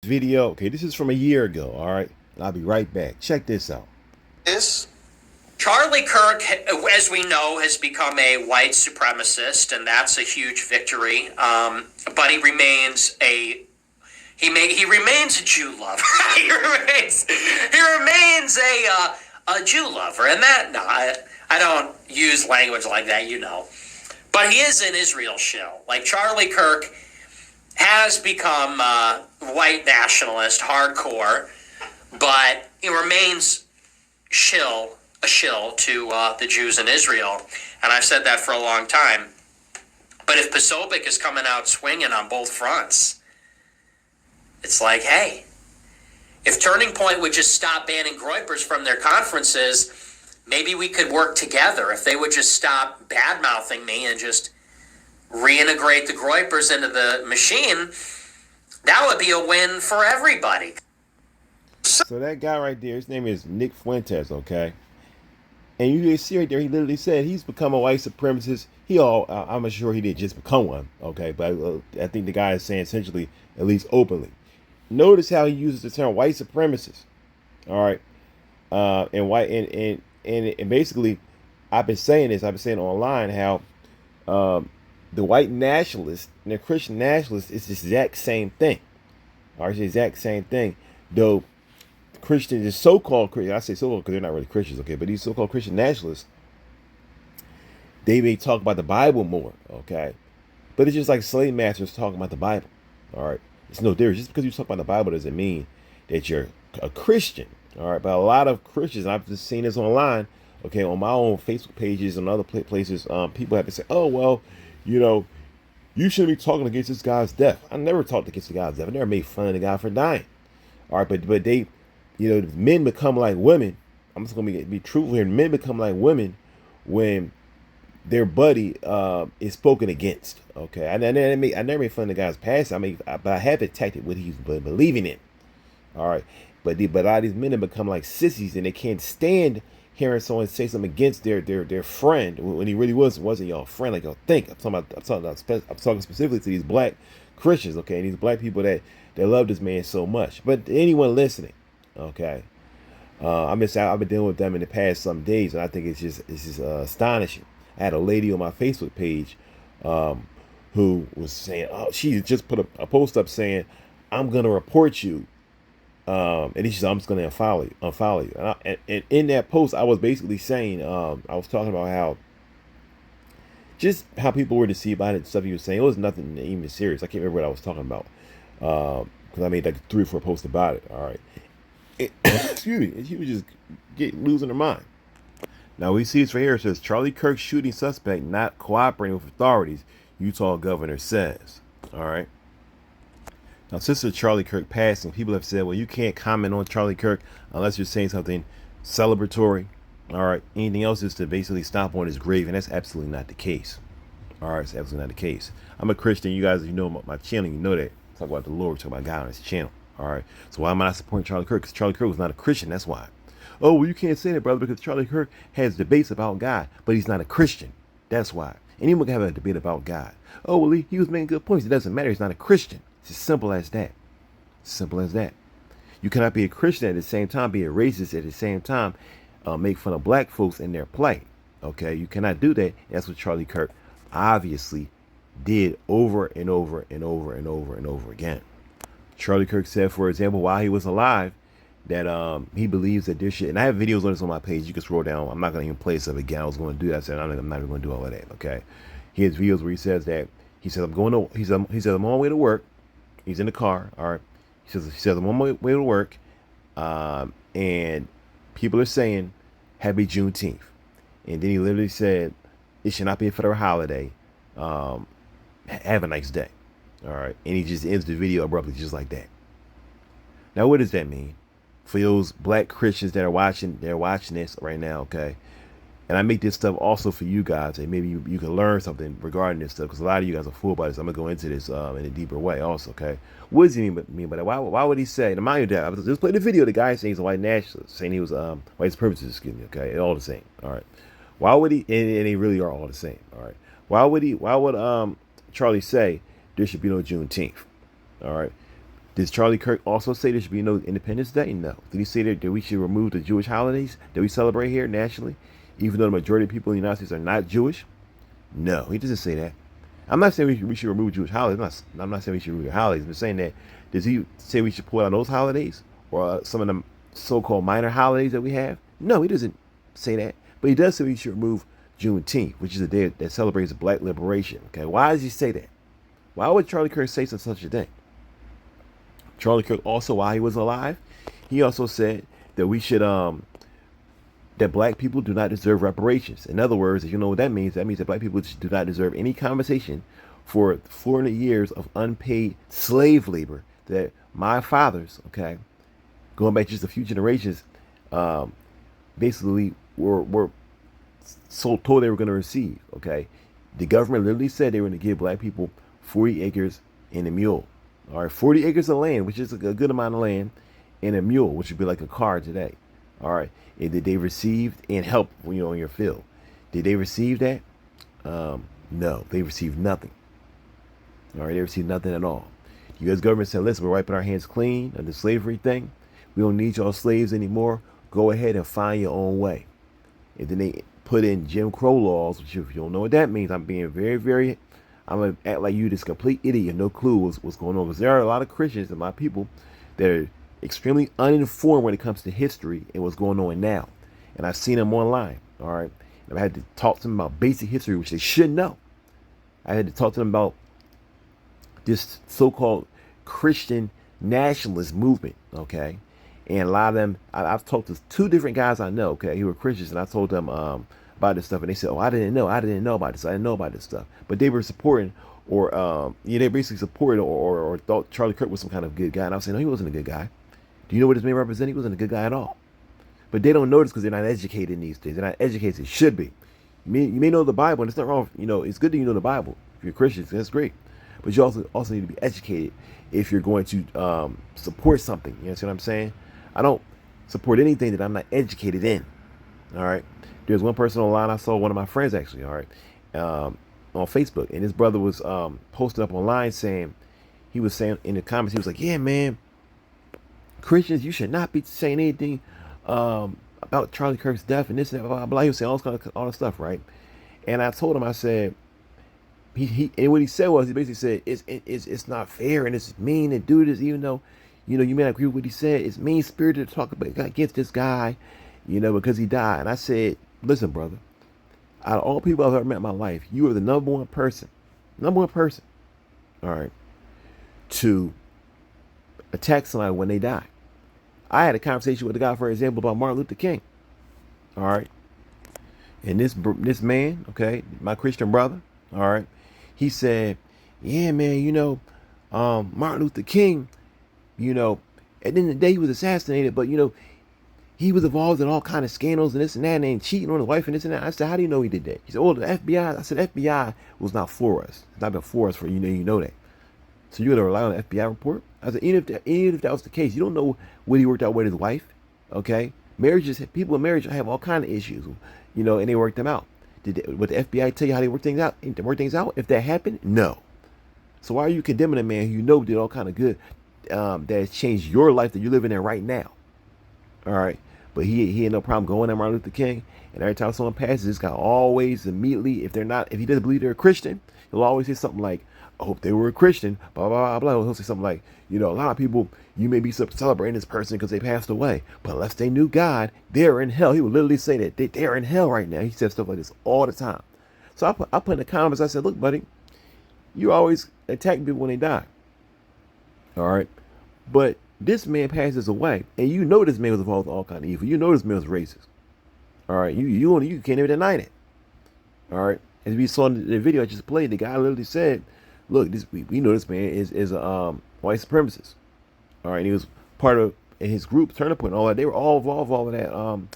Video. Okay, this is from a year ago. All right, and I'll be right back. Check this out. This Charlie Kirk, as we know, has become a white supremacist, and that's a huge victory. But he remains a Jew lover. he remains a Jew lover, and that no, I don't use language like that, you know. But he is an Israel shill. Like Charlie Kirk has become white nationalist, hardcore, but he remains a shill to the Jews in Israel, and I've said that for a long time. But if Posobiec is coming out swinging on both fronts, it's like, hey, if Turning Point would just stop banning Groypers from their conferences, maybe we could work together. If they would just stop bad-mouthing me and just reintegrate the Groypers into the machine, that would be a win for everybody. So that guy right there, his name is Nick Fuentes. Okay, and you can see right there, he literally said he's become a white supremacist. I'm sure he didn't just become one. Okay, but I think the guy is saying essentially, at least openly. Notice how he uses the term white supremacist. All right, and white and basically, I've been saying this. I've been saying online how the white nationalist and the Christian nationalist is the exact same thing. All right, it's the exact same thing. Though Christians, the so-called Christians, I say so-called because they're not really Christians, okay, but these so-called Christian nationalists, they may talk about the Bible more, okay, but it's just like slave masters talking about the Bible. All right, it's no difference. Just because you talk about the Bible doesn't mean that you're a Christian. All right, but a lot of Christians, I've just seen this online, okay, on my own Facebook pages and other places, people have to say, oh, well, you know, you shouldn't be talking against this guy's death. I never talked against the guy's death. I never made fun of the guy for dying. All right, but they, men become like women. I'm just gonna be truthful here. Men become like women when their buddy is spoken against. Okay, I never made fun of the guy's past. But I have attacked what he's believing in. All right, but a lot of these men have become like sissies, and they can't stand hearing someone say something against their friend when he really wasn't y'all friend like y'all think. I'm talking specifically to these black Christians, okay, and these black people that love this man so much. But anyone listening, okay, I've been dealing with them in the past some days, and I think it's just astonishing. I had a lady on my Facebook page who was saying, oh, she just put a post up saying, I'm gonna report you. And he said, I'm just going to unfollow you. And in that post, I was basically saying, I was talking about how people were deceived by it and stuff he was saying. It was nothing even serious. I can't remember what I was talking about. Because I made like 3 or 4 posts about it. All right. Excuse me. And she was just losing her mind. Now we see this right here. It says, Charlie Kirk shooting suspect not cooperating with authorities, Utah governor says. All right. Now, since the Charlie Kirk passing, people have said, well, you can't comment on Charlie Kirk unless you're saying something celebratory. All right. Anything else is to basically stomp on his grave, and that's absolutely not the case. All right. It's absolutely not the case. I'm a Christian. You guys, you know my channel. You know that. Talk about the Lord. Talk about God on his channel. All right. So why am I not supporting Charlie Kirk? Because Charlie Kirk was not a Christian. That's why. Oh, well, you can't say that, brother, because Charlie Kirk has debates about God, but he's not a Christian. That's why. Anyone can have a debate about God. Oh, well, he was making good points. It doesn't matter. He's not a Christian. It's as simple as that. Simple as that. You cannot be a Christian at the same time, be a racist at the same time, make fun of black folks in their plight. Okay, you cannot do that. That's what Charlie Kirk obviously did over and over and over and over and over again. Charlie Kirk said, for example, while he was alive, that he believes that there should, and I have videos on this on my page. You can scroll down. I'm not going to even play stuff again. I was going to do that. I said I'm not even going to do all of that. Okay, he has videos where he says that he said I'm on my way to work. He's in the car. All right. He says I'm on my way to work, and people are saying Happy Juneteenth, and then he literally said it should not be a federal holiday. Have a nice day. All right, and he just ends the video abruptly, just like that. Now, what does that mean for those black Christians that are watching? They're watching this right now, okay? And I make this stuff also for you guys, and maybe you can learn something regarding this stuff, because a lot of you guys are fooled by this. I'm gonna go into this in a deeper way, also, okay? What does he mean by that? Why would he say? And mind you, that I just played the video. The guy saying he's a white nationalist, saying he was white supremacist. Excuse me, okay? All the same. All right. Why would he? And they really are all the same. All right. Why would Charlie say there should be no Juneteenth? All right. Did Charlie Kirk also say there should be no Independence Day? No. Did he say that we should remove the Jewish holidays that we celebrate here nationally, even though the majority of people in the United States are not Jewish? No, he doesn't say that. I'm not saying we should remove Jewish holidays. I'm not saying we should remove holidays. I'm saying that, does he say we should pull out those holidays or some of the so-called minor holidays that we have? No, he doesn't say that. But he does say we should remove Juneteenth, which is a day that celebrates Black liberation. Okay, why does he say that? Why would Charlie Kirk say such a thing? Charlie Kirk also, while he was alive, he also said that we should that black people do not deserve reparations. In other words, if you know what that means that black people do not deserve any compensation for 400 years of unpaid slave labor that my fathers, okay, going back just a few generations, basically were so told they were going to receive. Okay, the government literally said they were going to give black people 40 acres and a mule. All right, 40 acres of land, which is a good amount of land, and a mule, which would be like a car today. All right, and did they receive and help when you're on your field? Did they receive that? No, they received nothing. All right, they received nothing at all. The U.S. government said, listen, we're wiping our hands clean of the slavery thing. We don't need y'all slaves anymore. Go ahead and find your own way. And then they put in Jim Crow laws, which if you don't know what that means, I'm being I'm going to act like you this complete idiot and no clue what's going on. Because there are a lot of Christians and my people that are extremely uninformed when it comes to history and what's going on now. And I've seen them online, all right? And I had to talk to them about basic history, which they should know. I had to talk to them about this so-called Christian nationalist movement, okay? And a lot of them, I've talked to 2 different guys I know, okay, who were Christians, and I told them about this stuff, and they said, oh, I didn't know about this. I didn't know about this stuff. But they were supporting, or they basically supported or thought Charlie Kirk was some kind of good guy. And I was saying, no, he wasn't a good guy. Do you know what his man represented? He wasn't a good guy at all. But they don't notice because they're not educated in these things. They're not educated as they should be. You may know the Bible, and it's not wrong. It's good that you know the Bible. If you're Christians, that's great. But you also need to be educated if you're going to support something. You know what I'm saying? I don't support anything that I'm not educated in. All right. There's one person online I saw, one of my friends actually, all right, on Facebook, and his brother was posted up online saying, he was saying in the comments, he was like, yeah, man, Christians, you should not be saying anything about Charlie Kirk's death and this and that, blah, blah, blah. He was saying all this stuff, right? And I told him, I said, and what he said was, he basically said, it's not fair and it's mean to do this, even though, you may not agree with what he said. It's mean spirited to talk against this guy, because he died. And I said, listen, brother, out of all people I've ever met in my life, you are the number one person, all right, to attack somebody when they die. I had a conversation with a guy, for example, about Martin Luther King, all right, and this man, okay, my Christian brother, all right, he said, yeah, man, Martin Luther King, at the end of the day, he was assassinated, but, he was involved in all kind of scandals and this and that, and cheating on his wife and this and that. I said, how do you know he did that? He said, oh, the FBI. I said, FBI was not for us. It's not been for us for you know that. So you're going to rely on the FBI report? I said, even if that was the case, you don't know what he worked out with his wife, okay? People in marriage have all kind of issues, and they work them out. Would the FBI tell you how they work things out? If that happened? No. So why are you condemning a man who did all kind of good that has changed your life that you're living in right now? All right. But he had no problem going at Martin Luther King. And every time someone passes, this guy always immediately, if he doesn't believe they're a Christian, he'll always say something like, I hope they were a Christian, blah, blah, blah, blah. He'll say something like, a lot of people, you may be celebrating this person because they passed away, but unless they knew God, they're in hell. He would literally say that they're in hell right now. He said stuff like this all the time. So I put in the comments, I said, look, buddy, you always attack people when they die. All right. But this man passes away, and this man was involved in all kind of evil. This man was racist. All right, you can't even deny it. All right, as we saw in the video I just played, the guy literally said, "Look, we know this man is a white supremacist." All right, and he was part of his group, Turning Point, and all that. They were all involved in all of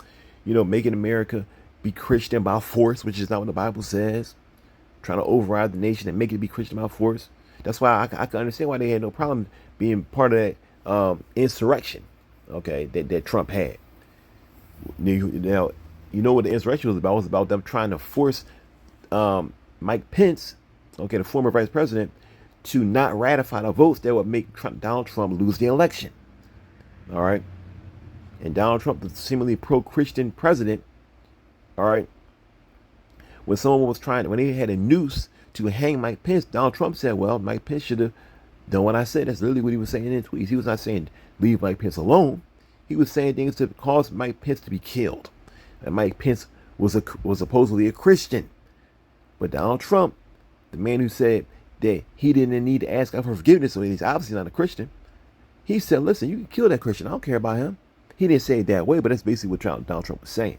that. Making America be Christian by force, which is not what the Bible says. Trying to override the nation and make it be Christian by force. That's why I can understand why they had no problem being part of that insurrection, okay, that Trump had. Now, what the insurrection was about? It was about them trying to force Mike Pence, okay, the former vice president, to not ratify the votes that would make Donald Trump lose the election. All right. And Donald Trump, the seemingly pro-Christian president, all right, when someone was when they had a noose to hang Mike Pence, Donald Trump said, well, Mike Pence should have done what I said. That's literally what he was saying in tweets. He was not saying leave Mike Pence alone. He was saying things to cause Mike Pence to be killed. And Mike Pence was supposedly a Christian. But Donald Trump, the man who said that he didn't need to ask God for forgiveness, so he's obviously not a Christian, he said, listen, you can kill that Christian. I don't care about him. He didn't say it that way, but that's basically what Donald Trump was saying.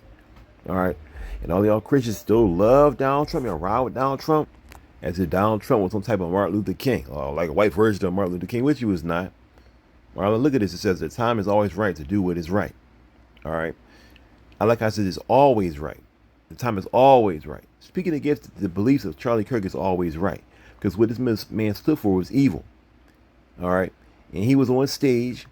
All right. And all y'all Christians still love Donald Trump and ride with Donald Trump as if Donald Trump was some type of Martin Luther King, or like a white version of Martin Luther King, which he was not. Marlon, look at this. It says the time is always right to do what is right. All right. Like I said, it's always right. The time is always right. Speaking against the beliefs of Charlie Kirk is always right. Because what this man stood for was evil. All right. And he was on stage,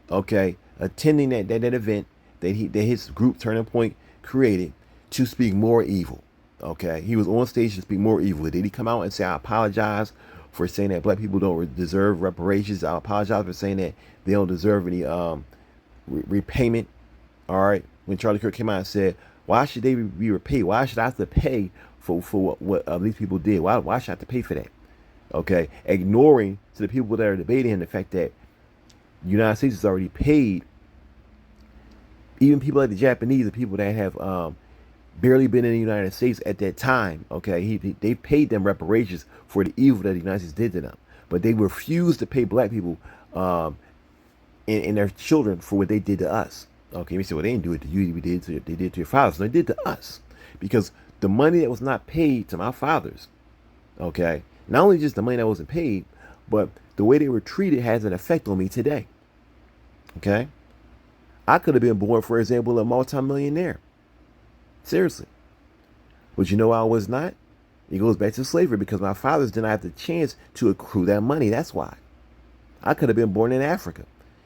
okay, attending that event that his group Turning Point created to speak more evil. Okay. He was on stage to speak more evil. Did he come out and say, I apologize for saying that black people don't deserve reparations? I apologize for saying that they don't deserve any repayment. All right. When Charlie Kirk came out and said, why should they be repaid? Why should I have to pay for what these people did? Why should I have to pay for that? Okay. Ignoring to the people that are debating the fact that the United States has already paid even people like the Japanese, the people that have barely been in the United States at that time. Okay. They paid them reparations for the evil that the United States did to them. But they refused to pay black people and their children for what they did to us. Okay, we say, well, they didn't do it to you. They did to your fathers. No, they did to us. Because the money that was not paid to my fathers, okay, not only just the money that wasn't paid, but the way they were treated has an effect on me today. Okay? I could have been born, for example, a multimillionaire. Seriously. But you know I was not? It goes back to slavery because my fathers did not have the chance to accrue that money. That's why. I could have been born in Africa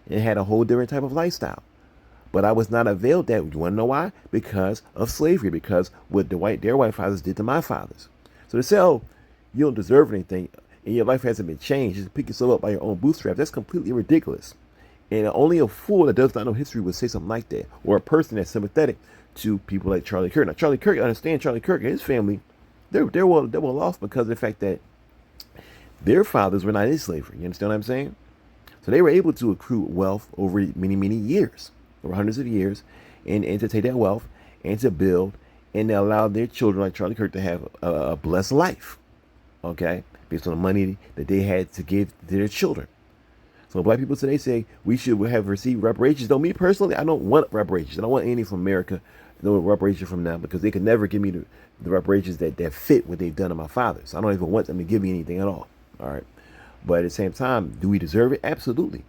and had a whole different type of lifestyle. But I was not availed that. You want to know why? Because of slavery. Because what their white fathers did to my fathers. So to say, oh, you don't deserve anything and your life hasn't been changed, just pick yourself up by your own bootstraps, that's completely ridiculous. And only a fool that does not know history would say something like that. Or a person that's sympathetic to people like Charlie Kirk. Now, Charlie Kirk, I understand Charlie Kirk and his family, they're well off because of the fact that their fathers were not in slavery. You understand what I'm saying? So they were able to accrue wealth over many, many years. Over hundreds of years, and to take that wealth and to build and to allow their children like Charlie Kirk to have a blessed life, okay, based on the money that they had to give to their children. So black people today say we should have received reparations. Though me personally, I don't want reparations. I don't want any from America, no reparations from them, because they could never give me the reparations that fit what they've done to my fathers. I don't even want them to give me anything at all. All right, but at the same time, do we deserve it? Absolutely,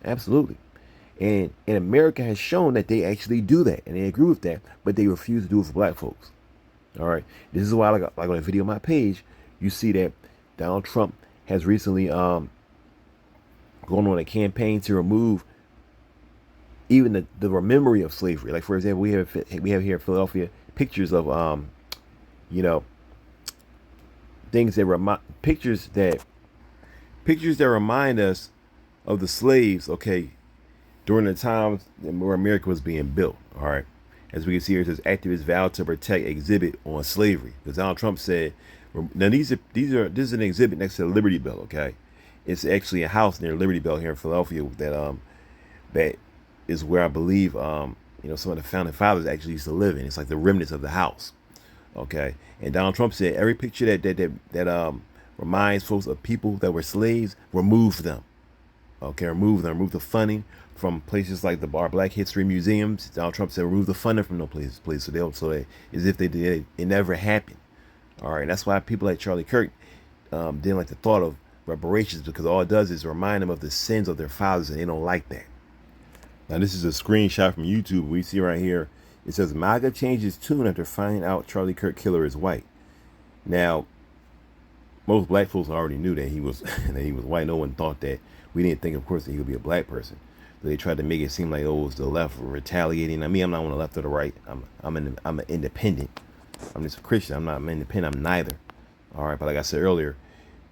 absolutely. And America has shown that they actually do that, and they agree with that, but they refuse to do it for black folks. All right. This is why, like on a video on my page, you see that Donald Trump has recently gone on a campaign to remove even the memory of slavery. Like, for example, we have here in Philadelphia pictures of things that pictures that remind us of the slaves. Okay. During the times where America was being built, all right. As we can see here, it says activists vowed to protect exhibit on slavery. Because Donald Trump said, now this is an exhibit next to the Liberty Bell, okay. It's actually a house near Liberty Bell here in Philadelphia that is where I believe some of the founding fathers actually used to live in. It's like the remnants of the house, okay. And Donald Trump said every picture that reminds folks of people that were slaves, remove them. Okay, remove the funding from places like our Black History museums. Donald Trump said remove the funding from those places, so they as if they did it never happened. All right, and that's why people like Charlie Kirk didn't like the thought of reparations, because all it does is remind them of the sins of their fathers, and they don't like that. Now this is a screenshot from YouTube. We see right here. It says Maga changed his tune after finding out Charlie Kirk killer is white. Now, most black folks already knew that he was white. No one thought that. We didn't think, of course, that he would be a black person. So they tried to make it seem like, oh, it was the left retaliating. I mean, I'm not on the left or the right. I'm an independent. I'm just a Christian. I'm independent. I'm neither. All right. But like I said earlier,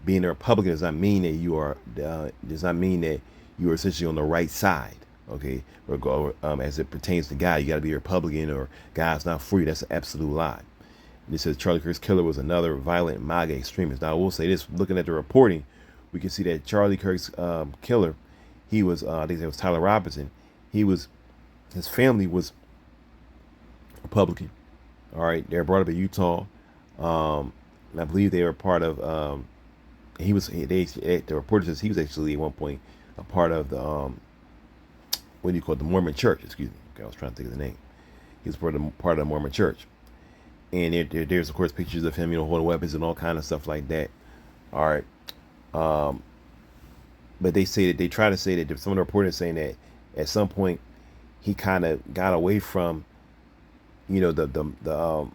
being a Republican does not mean that you are does not mean that you are essentially on the right side. Okay, as it pertains to God, you got to be a Republican or God's not for you. That's an absolute lie. And it says Charlie Kirk's killer was another violent MAGA extremist. Now I will say this: looking at the reporting, we can see that Charlie Kirk's killer, he was I think it was Tyler Robinson. His family was Republican. All right, they were brought up in Utah. And I believe they were part of. The reporter says he was actually at one point a part of the what do you call it, the Mormon Church? Excuse me. Okay, I was trying to think of the name. He was part of the Mormon Church, and there's of course pictures of him, holding weapons and all kind of stuff like that. All right, but they try to say that some of the reporters saying that at some point he kind of got away from, the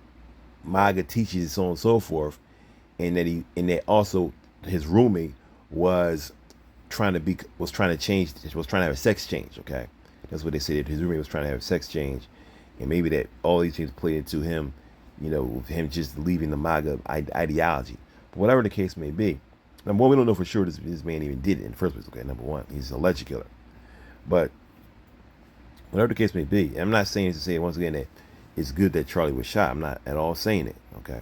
MAGA teachings, so on and so forth, and that also his roommate was trying to have a sex change. Okay, that's what they said. His roommate was trying to have a sex change, and maybe that all these things played into him, with him just leaving the MAGA ideology. But whatever the case may be, number one, we don't know for sure this man even did it in the first place. Okay, number one, he's a alleged killer. But whatever the case may be, I'm not saying to say once again that it's good that Charlie was shot. I'm not at all saying it. Okay.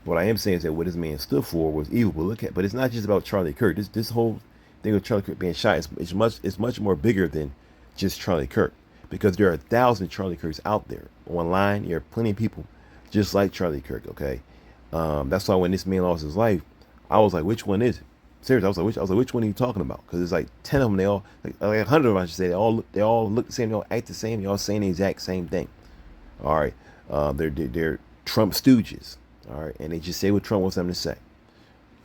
What I am saying is that what this man stood for was evil. But it's not just about Charlie Kirk. This whole thing of Charlie Kirk being shot is much more bigger than just Charlie Kirk, because there are 1,000 Charlie Kirks out there online. There are plenty of people just like Charlie Kirk. Okay, that's why when this man lost his life, I was like, which one is it? Seriously, I was like, which one are you talking about? Because there's like 10 of them. They all like 100 of them, I should say. They all look the same. They all act the same. They all saying the exact same thing. All right, they're Trump stooges. All right, and they just say what Trump wants them to say.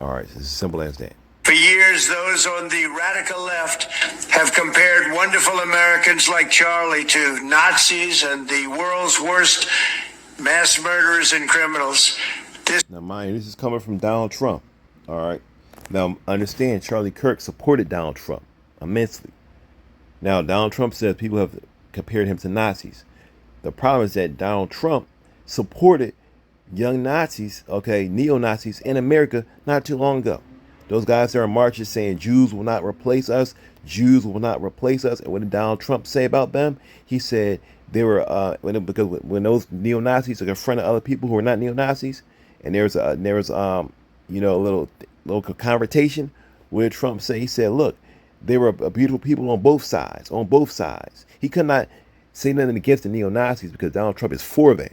All right, it's as simple as that. For years, those on the radical left have compared wonderful Americans like Charlie to Nazis and the world's worst mass murderers and criminals. Now, mind you, this is coming from Donald Trump. All right. Now, understand, Charlie Kirk supported Donald Trump immensely. Now, Donald Trump says people have compared him to Nazis. The problem is that Donald Trump supported young Nazis, okay, neo-Nazis in America not too long ago. Those guys that are marching saying Jews will not replace us, Jews will not replace us. And what did Donald Trump say about them? He said they were when those neo-Nazis are confronting other people who are not neo-Nazis, and there was a little confrontation where Trump said, he said, look, they were beautiful people on both sides. He could not say nothing against the neo-Nazis because Donald Trump is for that.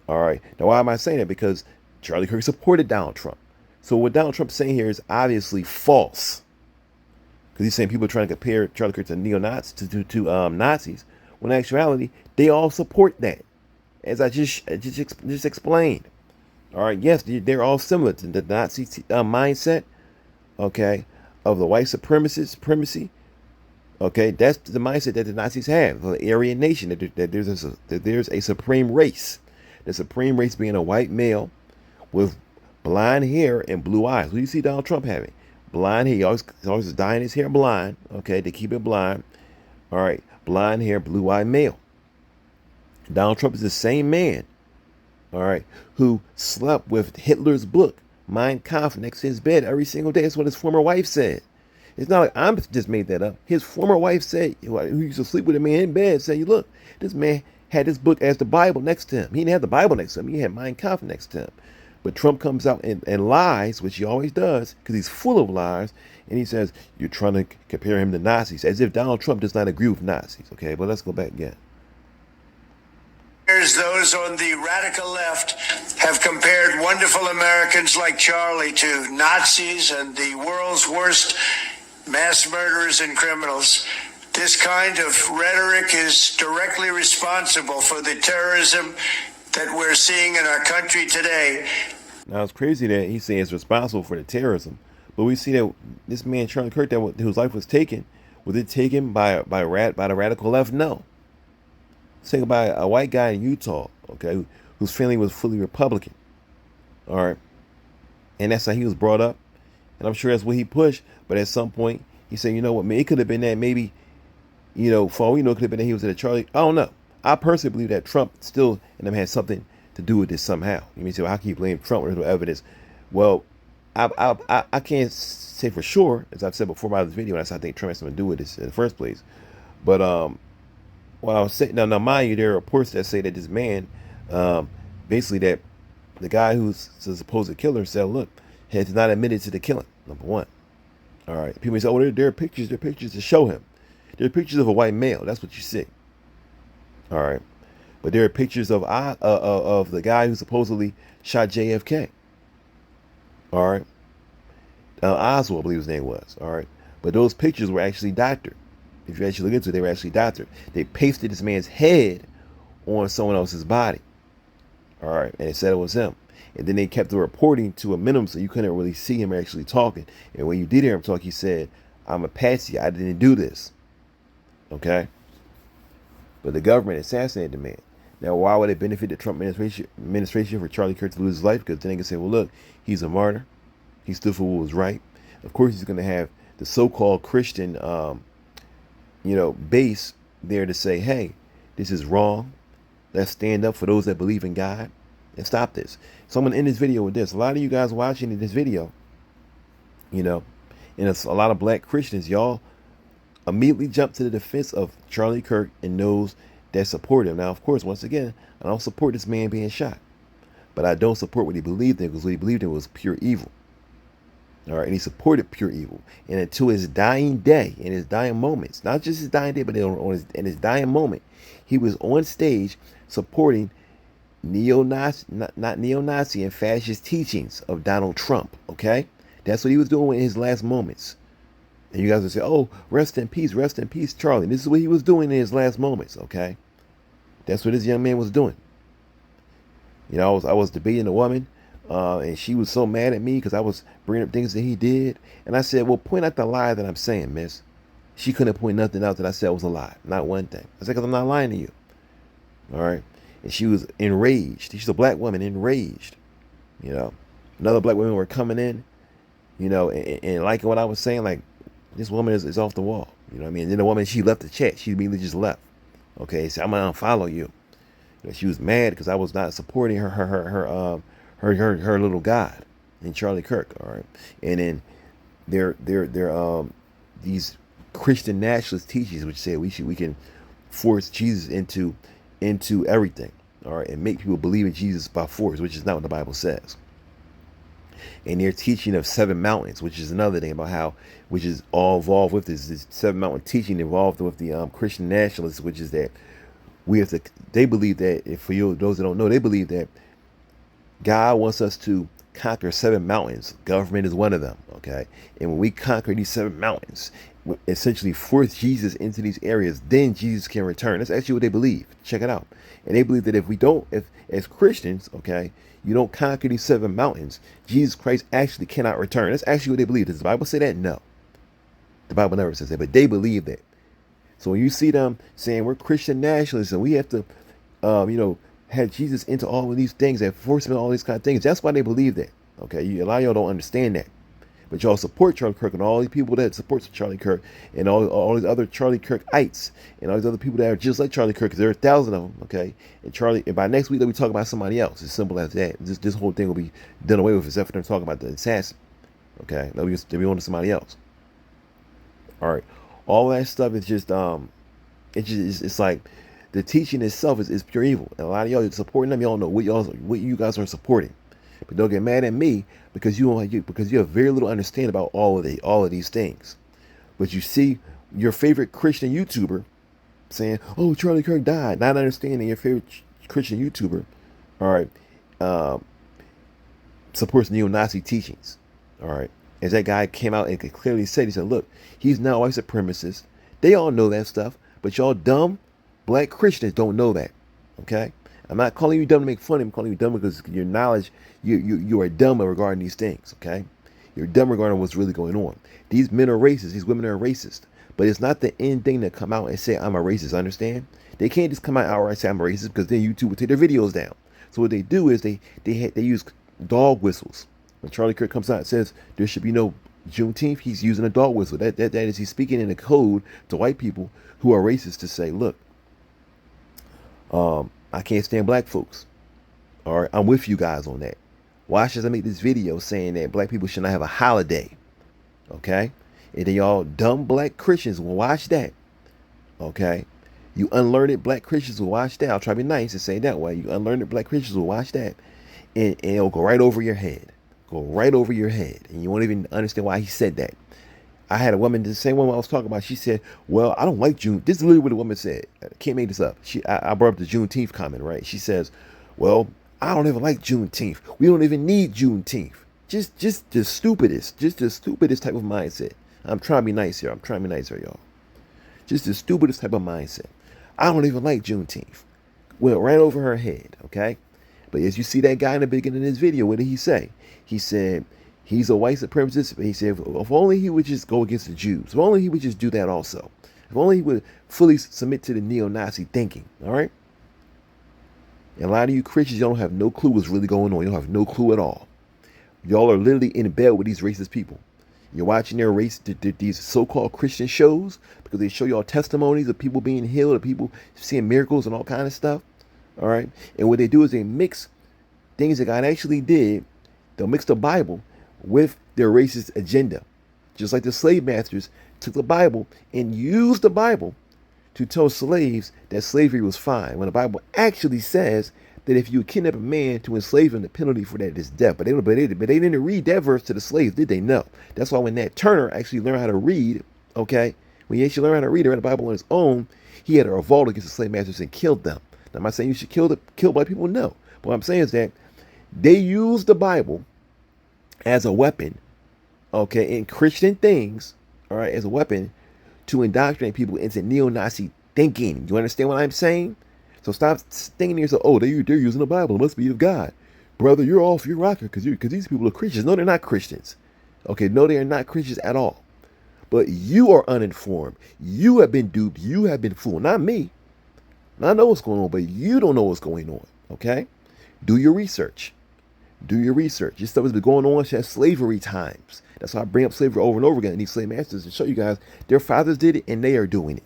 All right. Now, why am I saying that? Because Charlie Kirk supported Donald Trump. So what Donald Trump's saying here is obviously false. Because he's saying people are trying to compare Charlie Kirk to neo-Nazis, to Nazis, when in actuality, they all support that. As I just explained. All right. Yes, they're all similar to the Nazi mindset, okay, of the white supremacy. Okay, that's the mindset that the Nazis have, the Aryan nation, that there's a supreme race. The supreme race being a white male with blonde hair and blue eyes. What do you see Donald Trump having? Blonde hair. He always is dyeing his hair blind. Okay, to keep it blind. All right, blonde hair, blue-eyed male. Donald Trump is the same man, all right, who slept with Hitler's book, Mein Kampf, next to his bed every single day. That's what his former wife said. It's not like I'm just made that up. His former wife said, who used to sleep with a man in bed, said, look, this man had this book as the Bible next to him. He didn't have the Bible next to him. He had Mein Kampf next to him. But Trump comes out and lies, which he always does, because he's full of lies. And he says, you're trying to compare him to Nazis, as if Donald Trump does not agree with Nazis. Okay, but let's go back again. Those on the radical left have compared wonderful Americans like Charlie to Nazis and the world's worst mass murderers and criminals. This kind of rhetoric is directly responsible for the terrorism that we're seeing in our country today. Now, it's crazy that he's saying it's responsible for the terrorism, but we see that this man, Charlie Kirk, whose life was taken, was it taken by the radical left? No. It's taken by a white guy in Utah, okay, whose family was fully Republican. All right. And that's how he was brought up. And I'm sure that's what he pushed. But at some point, he said, you know what, man, it could have been that maybe, for all we know, it could have been that he was at a Charlie. I don't know. I personally believe that Trump still and them had something to do with this somehow. You mean, so how can you blame Trump with no evidence? Well, I can't say for sure, as I've said before about this video, and that's how I think Trump has something to do with this in the first place. But what I was saying, now mind you, there are reports that say that this man, basically that the guy who's supposed to kill her said, look, has not admitted to the killing. Number one. All right. People say, oh, there are pictures. There are pictures to show him. There are pictures of a white male. That's what you see. All right. But there are pictures of the guy who supposedly shot JFK. All right. Oswald, I believe his name was. All right. But those pictures were actually doctored. If you actually look into it, they were actually doctored. They pasted this man's head on someone else's body. All right. And it said it was him. And then they kept the reporting to a minimum so you couldn't really see him actually talking. And when you did hear him talk, he said, I'm a patsy. I didn't do this. Okay. But the government assassinated the man. Now, why would it benefit the Trump administration for Charlie Kirk to lose his life? Because then they can say, well, look, he's a martyr. He stood for what was right. Of course, he's going to have the so-called Christian, base there to say, hey, this is wrong. Let's stand up for those that believe in God and stop this. So I'm going to end this video with this. A lot of you guys watching this video, and it's a lot of black Christians, y'all immediately jump to the defense of Charlie Kirk and those that support him. Now, of course, once again, I don't support this man being shot, but I don't support what he believed in, because what he believed in was pure evil. All right, and he supported pure evil, and until his dying day, in his dying moments, not just his dying day, but in his dying moment, he was on stage supporting neo-Nazi, not neo-Nazi and fascist teachings of Donald Trump. Okay, that's what he was doing in his last moments. And you guys will say, oh, rest in peace, Charlie. This is what he was doing in his last moments, okay? That's what this young man was doing. I was debating a woman, and she was so mad at me because I was bringing up things that he did. And I said, well, point out the lie that I'm saying, miss. She couldn't point nothing out that I said was a lie, not one thing. I said, because I'm not lying to you, all right? And she was enraged. She's a black woman, enraged. Another black women were coming in, and liking what I was saying, like, this woman is off the wall. You know what I mean? And then the woman, she left the chat. She immediately just left. Okay, so I'm gonna unfollow you. She was mad because I was not supporting her little god in Charlie Kirk. All right, and then they're these Christian nationalist teachings which say we can force Jesus into everything. All right, and make people believe in Jesus by force, which is not what the Bible says. And their teaching of 7 mountains, which is another thing about which is all involved with this 7 mountain teaching involved with the Christian nationalists, which is that they believe that, those that don't know, they believe that God wants us to conquer 7 mountains. Government is one of them, okay? And when we conquer these 7 mountains, essentially force Jesus into these areas, then Jesus can return. That's actually what they believe. Check it out. And they believe that if as Christians, okay, you don't conquer these 7 mountains, Jesus Christ actually cannot return. That's actually what they believe. Does the Bible say that? No. The Bible never says that, but they believe that. So when you see them saying we're Christian nationalists and we have to, have Jesus into all of these things, enforcement, all these kind of things, that's why they believe that. Okay, a lot of y'all don't understand that. But y'all support Charlie Kirk, and all these people that support Charlie Kirk, and all these other Charlie Kirkites, and all these other people that are just like Charlie Kirk, because there are 1,000 of them, okay? And by next week, they'll be talking about somebody else. As simple as that. This whole thing will be done away with, except for them talking about the assassin, okay? They'll be on to somebody else. All right, all that stuff is just it's like the teaching itself is pure evil, and a lot of y'all are supporting them. Y'all know what you guys are supporting. But don't get mad at me because you have very little understanding about all of these things. But you see your favorite Christian YouTuber saying, "Oh, Charlie Kirk died," not understanding your favorite Christian YouTuber, all right, supports neo-Nazi teachings, all right. As that guy came out and clearly said, he said, "Look, he's now a white supremacist." They all know that stuff, but y'all dumb black Christians don't know that. Okay. I'm not calling you dumb to make fun. I'm calling you dumb because your knowledge, you are dumb regarding these things, okay? You're dumb regarding what's really going on. These men are racist. These women are racist. But it's not the end thing to come out and say, I'm a racist, understand? They can't just come out outright and say I'm a racist because then YouTube will take their videos down. So what they do is they use dog whistles. When Charlie Kirk comes out and says there should be no Juneteenth, he's using a dog whistle. That is, he's speaking in a code to white people who are racist to say, look, I can't stand black folks. All right, I'm with you guys on that. Watch as I make this video saying that black people should not have a holiday. Okay? And then y'all dumb black Christians will watch that. Okay? You unlearned black Christians will watch that. I'll try to be nice and say it that way. You unlearned black Christians will watch that. And it'll go right over your head. Go right over your head. And you won't even understand why he said that. I had a woman, the same woman I was talking about, she said, well, I don't like June. This is literally what the woman said. I can't make this up. I brought up the Juneteenth comment, right? She says, well, I don't even like Juneteenth. We don't even need Juneteenth. Just the stupidest. Just the stupidest type of mindset. I'm trying to be nice here. Y'all. Just the stupidest type of mindset. I don't even like Juneteenth. Went right over her head, okay? But as you see that guy in the beginning of this video, what did he say? He said, he's a white supremacist. But he said, if only he would just go against the Jews. If only he would just do that also. If only he would fully submit to the neo-Nazi thinking, all right? And a lot of you Christians, y'all don't have no clue what's really going on. You don't have no clue at all. Y'all are literally in bed with these racist people. You're watching their these so-called Christian shows because they show y'all testimonies of people being healed, of people seeing miracles and all kind of stuff. All right. And what they do is they mix things that God actually did. They'll mix the Bible with their racist agenda. Just like the slave masters took the Bible and used the Bible to tell slaves that slavery was fine, when the Bible actually says that if you kidnap a man to enslave him, the penalty for that is death. But they didn't read that verse to the slaves, did they? No. That's why when Nat Turner actually learned how to read, okay, when he actually learned how to read and read the Bible on his own, he had a revolt against the slave masters and killed them. Now, am I saying you should kill black people? No. But what I'm saying is that they used the Bible as a weapon, okay, in Christian things, all right, as a weapon to indoctrinate people into neo-Nazi thinking. You understand what I'm saying? So stop thinking to yourself, oh, they're using the Bible. It must be of God. Brother, you're off your rocker because these people are Christians. No, they're not Christians. Okay, no, they are not Christians at all. But you are uninformed. You have been duped. You have been fooled. Not me. I know what's going on, but you don't know what's going on. Okay? Do your research. Do your research. This stuff has been going on since slavery times. That's why I bring up slavery over and over again in these slave masters to show you guys their fathers did it and they are doing it.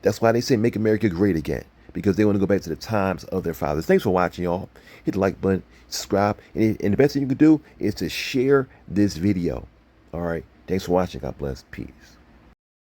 That's why they say make America great again. Because they want to go back to the times of their fathers. Thanks for watching, y'all. Hit the like button, subscribe, and the best thing you can do is to share this video. All right. Thanks for watching. God bless. Peace.